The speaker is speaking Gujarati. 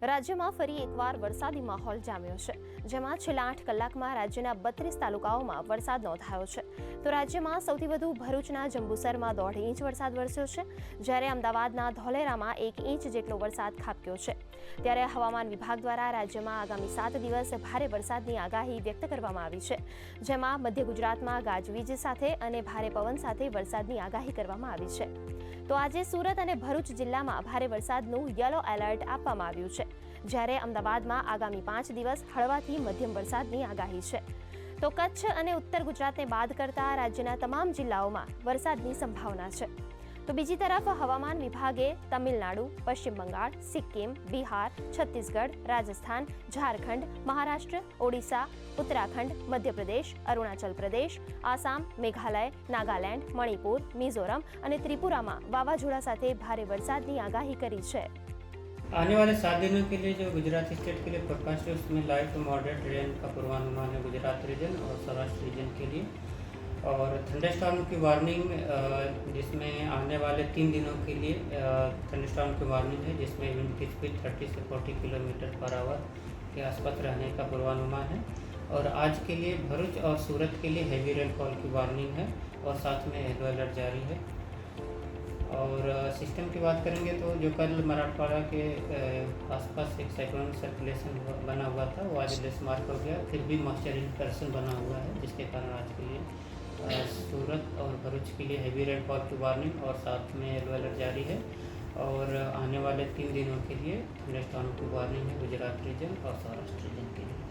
રાજ્યમાં ફરી એકવાર વરસાદી માહોલ જામ્યો છે, જેમાં છેલ્લા 8 કલાકમાં રાજ્યના 32 તાલુકાઓમાં વરસાદ નોંધાયો છે. તો રાજ્યમાં સૌથી વધુ ભરૂચના જંબુસરમાં 1.5 ઇંચ વરસાદ વરસ્યો છે, જ્યારે અમદાવાદના ધોલેરામાં 1 ઇંચ જેટલો વરસાદ ખાબક્યો છે. ત્યારે હવામાન વિભાગ દ્વારા રાજ્યમાં આગામી 7 દિવસ ભારે વરસાદની આગાહી વ્યક્ત કરવામાં આવી છે, જેમાં મધ્ય ગુજરાતમાં ગાજવીજ સાથે અને ભારે પવન સાથે વરસાદની આગાહી કરવામાં આવી છે. તો આજે સુરત અને ભરૂચ જિલ્લામાં ભારે વરસાદનું યલો એલર્ટ આપવામાં આવ્યું છે, જ્યારે અમદાવાદમાં આગામી 5 દિવસ હળવાથી મધ્યમ વરસાદની આગાહી છે. તો કચ્છ અને ઉત્તર ગુજરાતને બાદ કરતા રાજ્યના તમામ જિલ્લાઓમાં વરસાદની સંભાવના છે. તો બીજી તરફ હવામાન વિભાગે તમિલનાડુ, પશ્ચિમ બંગાળ, સિક્કિમ, બિહાર, છત્તીસગઢ, રાજસ્થાન, ઝારખંડ, મહારાષ્ટ્ર, ઓડિશા, ઉત્તરાખંડ, મધ્યપ્રદેશ, અરુણાચલ પ્રદેશ, આસામ, મેઘાલય, નાગાલેન્ડ, મણિપુર, મિઝોરમ અને ત્રિપુરામાં વાવાઝોડા સાથે ભારે વરસાદની આગાહી કરી છે. आने वाले 7 दिनों के लिए जो गुजरात स्टेट के लिए फोरकास्ट है उसमें लाइट टू मॉडरेट रेन का पूर्वानुमान है गुजरात रीजन और सौराष्ट्र रीजन के लिए, और थंडरस्टॉर्म की वार्निंग जिसमें आने वाले 3 दिनों के लिए थंडरस्टॉर्म की वार्निंग है, जिसमें विंड की स्पीड 30 से 40 किलोमीटर पर आवर के आसपास रहने का पूर्वानुमान है. और आज के लिए भरूच और सूरत के लिए हैवी रेनफॉल की वार्निंग है और साथ में येलो अलर्ट जारी है. और सिस्टम की बात करेंगे तो जो कल मराठवाड़ा के आसपास एक साइक्लोनिक सर्कुलेशन बना हुआ था वो आज लेस मार्क हो गया, फिर भी मॉइस्चर इंटरसन बना हुआ है, जिसके कारण आज के लिए सूरत और भरूच के लिए हैवी रेनफॉल की वार्निंग और साथ में येलो अलर्ट जारी है. और आने वाले 3 दिनों के लिए थंडरस्टॉर्म की वार्निंग है गुजरात रीजन और सौराष्ट्र रीजन के लिए.